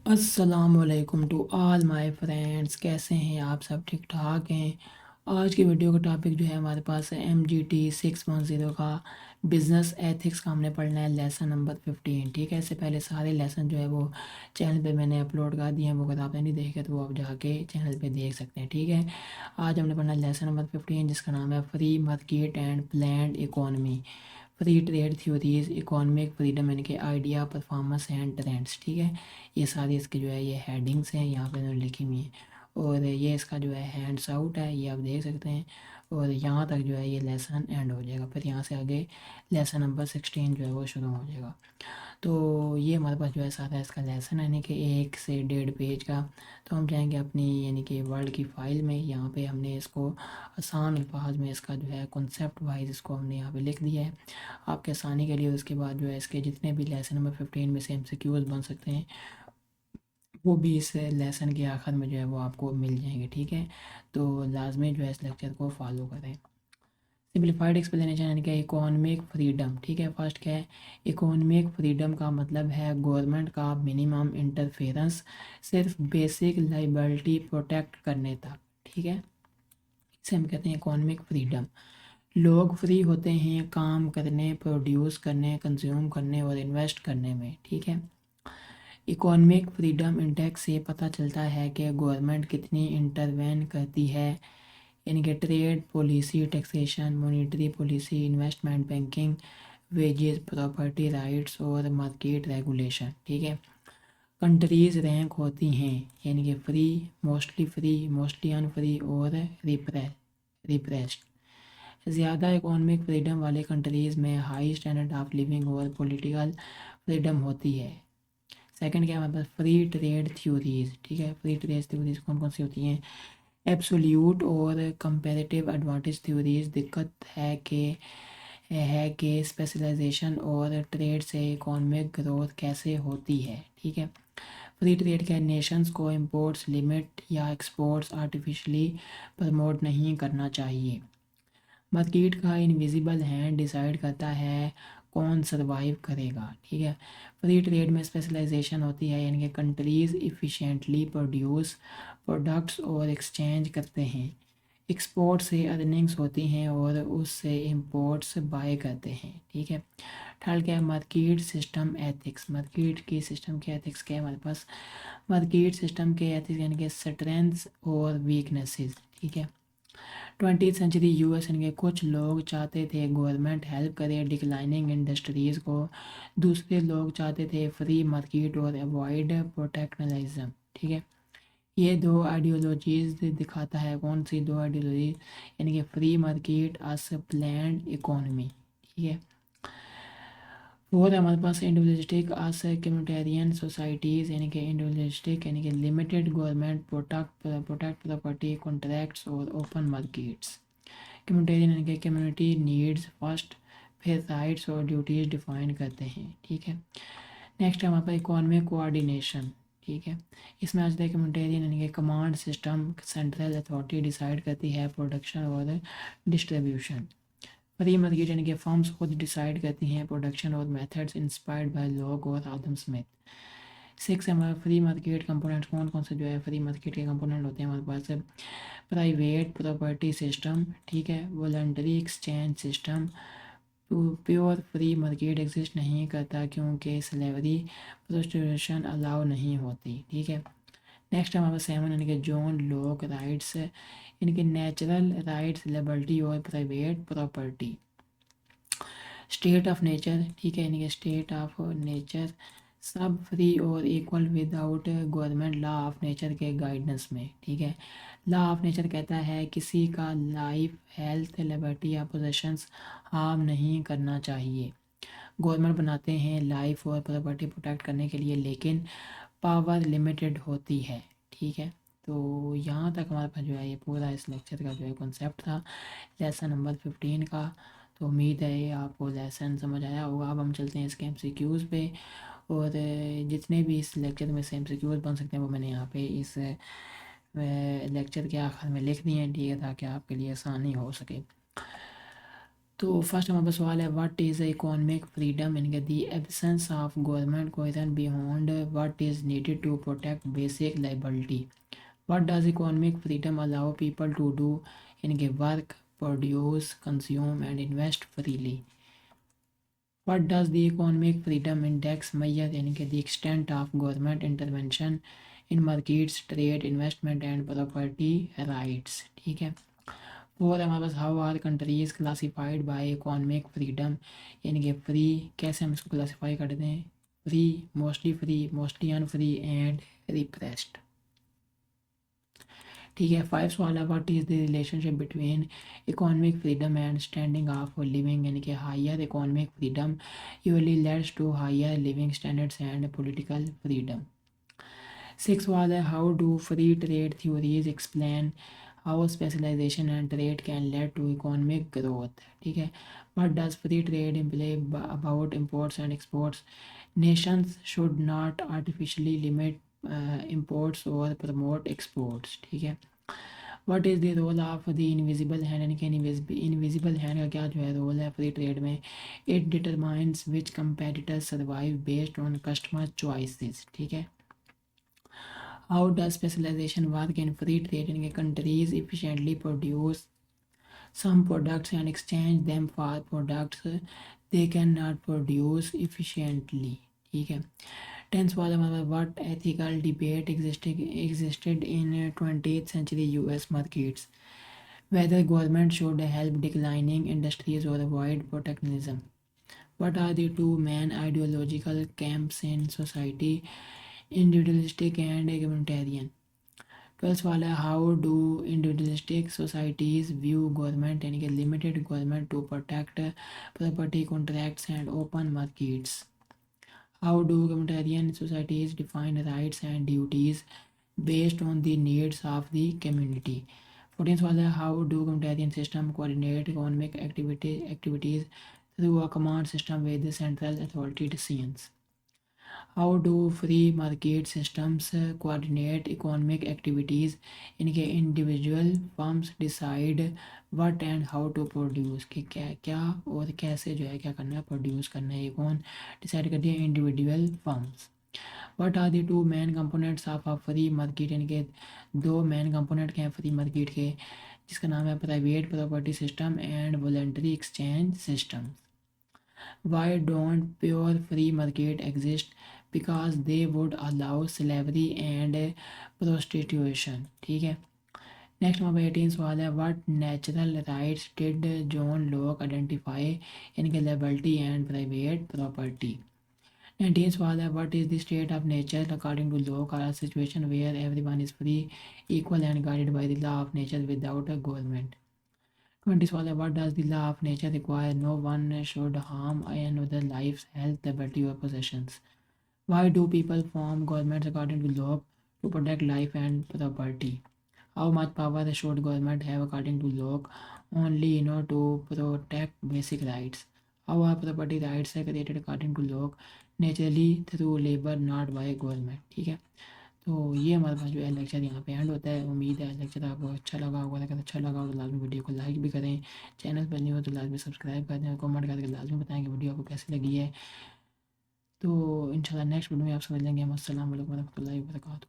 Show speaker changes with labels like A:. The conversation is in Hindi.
A: अस्सलामुअलैकुम टू ऑल माय फ्रेंड्स। कैसे हैं आप सब? ठीक ठाक हैं। आज की वीडियो का टॉपिक जो है हमारे पास है MGT 610 का बिज़नेस एथिक्स का हमने पढ़ना है लेसन नंबर 15। ठीक है, इससे पहले सारे लेसन जो है वो चैनल पे मैंने अपलोड कर दिए हैं। वो अगर आपने नहीं देखे तो वो आप जाके चैनल पे देख सकते हैं। ठीक है, आज हमने पढ़ना है लेसन नंबर 15 जिसका नाम है free market and planned economy, free trade theories, economic freedom यानी कि आइडिया, परफॉर्मेंस एंड ट्रेंड्स। ठीक है, ये सारी इसके जो है ये हेडिंग्स हैं, यहाँ पे इन्होंने लिखी हुई हैं। और ये इसका जो है हैंड्स आउट है, ये आप देख सकते हैं। और यहाँ तक जो है ये लेसन एंड हो जाएगा, फिर यहाँ से आगे लेसन नंबर 16 जो है वो शुरू हो जाएगा। तो ये हमारे पास जो है सारा इसका लेसन है, यानी कि 1 से 1.5 पेज का। तो हम जाएंगे अपनी यानी कि वर्ड की फ़ाइल में। यहाँ पे हमने इसको आसान अल्फाज में इसका जो है कॉन्सेप्ट वाइज इसको हमने यहाँ पे लिख दिया है आपके आसानी के लिए। उसके बाद जो है इसके जितने भी लेसन नंबर 15 में से MCQs बन सकते हैं वो भी इस लेसन के आखिर में जो है वो आपको मिल जाएंगे। ठीक है, तो लाजमी जो है इस लेक्चर को फॉलो करें। सिंप्लीफाइड एक्सप्लेनेशन यानी कि इकोनॉमिक फ्रीडम। ठीक है, फर्स्ट क्या है? इकोनॉमिक फ्रीडम का मतलब है गवर्नमेंट का मिनिमम इंटरफेरेंस सिर्फ बेसिक लाइबिलिटी प्रोटेक्ट करने तक। ठीक है, इसे हम कहते हैं इकोनॉमिक फ्रीडम। लोग फ्री होते हैं काम करने, प्रोड्यूस करने, कंज्यूम करने और इन्वेस्ट करने में। ठीक है, इकोनॉमिक फ्रीडम इंडेक्स से पता चलता है कि गवर्नमेंट कितनी इंटरवेन करती है, यानी कि trade policy, taxation, monetary policy, investment banking, wages, property rights और मार्केट रेगुलेशन। ठीक है, कंट्रीज रैंक होती हैं यानी कि फ्री, मोस्टली अनफ्री और रिप्रेस्ड। ज़्यादा इकोनॉमिक फ्रीडम वाले कंट्रीज़ में हाई स्टैंडर्ड ऑफ लिविंग और पॉलिटिकल फ्रीडम होती है। सेकंड क्या है हमारे पास? Free trade theories. ठीक है, फ्री ट्रेड थ्योरीज कौन कौन सी होती हैं? एब्सोल्यूट और कंपैरेटिव एडवांटेज थ्योरीज। दिक्कत है कि स्पेशलाइजेशन और ट्रेड से इकोनॉमिक ग्रोथ कैसे होती है। ठीक है, फ्री ट्रेड के नेशंस को इंपोर्ट्स लिमिट या एक्सपोर्ट्स आर्टिफिशियली प्रमोट नहीं करना चाहिए। मार्केट का इनविजिबल हैंड डिसाइड करता है कौन सरवाइव करेगा। ठीक है, फ्री ट्रेड में स्पेशलाइजेशन होती है यानी कि कंट्रीज इफ़िशेंटली प्रोड्यूस प्रोडक्ट्स और एक्सचेंज करते हैं। एक्सपोर्ट से अर्निंग्स होती हैं और उससे इंपोर्ट्स बाय करते हैं। ठीक है, थर्ड क्या है? Market system ethics. मार्केट की सिस्टम के एथिक्स क्या है हमारे पास? मार्केट सिस्टम के एथिक्स यानी कि स्ट्रेंथ्स और वीकनेसेस। ठीक है, 20th सेंचुरी यूएस इनके कुछ लोग चाहते थे गवर्नमेंट हेल्प करे डिक्लाइनिंग इंडस्ट्रीज़ को, दूसरे लोग चाहते थे फ्री मार्केट और अवॉइड प्रोटेक्शनलिज्म। ठीक है, ये दो आइडियोलॉजीज दिखाता है। कौन सी दो आइडियोलॉजी? यानी कि फ्री मार्केट अस प्लान्ड इकोनॉमी। ठीक है, और हमारे पास इंडिविजुअलिस्टिक अस कम्युनिटेरियन सोसाइटीज़ यानी कि इंडिविजुअलिस्टिक यानी कि limited government protect property contracts और ओपन मार्केट्स। कम्युनिटेरियन यानी कि कम्युनिटी नीड्स फर्स्ट, फिर राइट्स और ड्यूटीज़ डिफाइन करते हैं। ठीक है, नेक्स्ट है हमारे पास इकोनॉमिक कोऑर्डिनेशन। ठीक है, इसमें आज तक कम्युनिटेरियन यानी कि command system, central authority decide करती है प्रोडक्शन और डिस्ट्रीब्यूशन। फ्री मार्केट यानी कि फर्म्स खुद डिसाइड करती हैं प्रोडक्शन और मेथड्स इंस्पायर्ड बाय लॉग और आदम स्मिथ। सिक्स हमारा फ्री मार्केट कंपोनेंट्स कौन कौन से जो है फ्री मार्केट के कंपोनेंट होते हैं हमारे पास? Private property system. ठीक है, voluntary exchange system. Pure free market exist नहीं करता क्योंकि स्लेवरी प्रोस्टिट्यूशन अलाउ नहीं होती। ठीक है, नेक्स्ट हमारे पास 7 यानी कि जॉन लॉक राइट्स यानी कि नेचुरल राइट्स, लिबर्टी और private property. State of nature. ठीक है, यानी कि स्टेट ऑफ नेचर सब फ्री और equal without government law of nature के गाइडेंस में। ठीक है, लॉ ऑफ नेचर कहता है किसी का लाइफ, हेल्थ, लिबर्टी या पोजेशंस हार्म नहीं करना चाहिए। गवर्नमेंट बनाते हैं लाइफ और प्रॉपर्टी प्रोटेक्ट करने के लिए, लेकिन पावर लिमिटेड होती है। ठीक है, तो यहाँ तक हमारे पास जो है ये पूरा इस लेक्चर का जो है कॉन्सेप्ट था लेसन नंबर 15 का। तो उम्मीद है ये आपको लेसन समझ आया होगा। अब हम चलते हैं इसके MCQs पे, और जितने भी इस लेक्चर में से MCQs बन सकते हैं वो मैंने यहाँ पे इस लेक्चर के आखिर में लिख दिए हैं। ठीक है, ताकि आपके लिए आसानी हो सके। तो फर्स्ट हमारे पास सवाल है व्हाट इज़ इकोनॉमिक फ्रीडम यानी the absence of government coercion beyond what is needed to protect basic liability. What does economic freedom allow people to do यानी कि work, produce, consume and invest freely. What does the economic freedom index measure यानी कि the extent of government intervention in markets, trade, investment and property rights. ठीक है। और हमारे पास how are countries classified by economic freedom यानी कि फ्री कैसे हम इसको क्लासीफाई करते हैं, free, mostly unfree and repressed. ठीक है। फाइव सवाल है what is the relationship between economic freedom and standing of living यानी कि higher economic freedom usually leads to higher living standards and political freedom. Six सवाल है how do free trade theories explain how specialization and trade can lead to economic growth. ठीक है। What does free trade imply about imports and exports. Nations should not artificially limit imports और प्रमोट एक्सपोर्ट्स। ठीक है। What is the role of the invisible hand यानी कि इनविजिबल हैंड का क्या जो है रोल है फ्री ट्रेड में। It determines which competitors survive based on customer choices. ठीक है। How does specialization work in free trade in countries efficiently produce some products and exchange them for products they cannot produce efficiently? ठीक है। टेंस वाला मतलब what ethical debate existed in 20th century US markets whether government should help declining industries or avoid protectionism. What are the two main ideological camps in society, individualistic and egalitarian? Twelfth वाला है how do individualistic societies view government यानी कि limited government to protect property contracts and open markets. How do communitarian societies define rights and duties based on the needs of the community. Fourteen वाला है how do communitarian system coordinate economic activities through a command system with central authority decisions. How do free market systems coordinate economic activities इनके individual firms decide what and how to produce कि क्या क्या और कैसे जो है क्या करना है प्रोड्यूस करना है ये कौन डिसाइड करती है individual firms. What are the two main components of a free market यानी कि दो मेन कंपोनेंट के हैं फ्री मार्केट के जिसका नाम है private property system and voluntary exchange system. Why don't pure free market exist? Because they would allow slavery and prostitution. ठीक है। नेक्स्ट नंबर 18 सवाल है what natural rights did John Locke identify ineligibility and private property. 19 सवाल है what is the state of nature according to Locke are situation where everyone is free equal and guided by the law of nature without a government. 20 सवाल है what does the law of nature require no one should harm another life, health, liberty or possessions. Why do people form governments according to law to protect life and property? How much power should government have according to law only to protect basic rights? How are property rights created according to law naturally through labor not by government? ठीक है। तो ये हमारे पास जो है लेक्चर यहाँ पे एंड होता है। उम्मीद है लेक्चर आपको अच्छा लगा होगा। अगर अच्छा लगा हो तो लाजमी वीडियो को लाइक भी करें, चैनल पर नहीं हो तो लाजमी सब्सक्राइब कर दें, कमेंट करके लाजमी बताएं कि वीडियो आपको कैसी लगी है। तो इंशाल्लाह नेक्स्ट वीडियो में आप समझ लेंगे। अस्सलाम वालेकुम रहमतुल्लाहि व बरकातहू।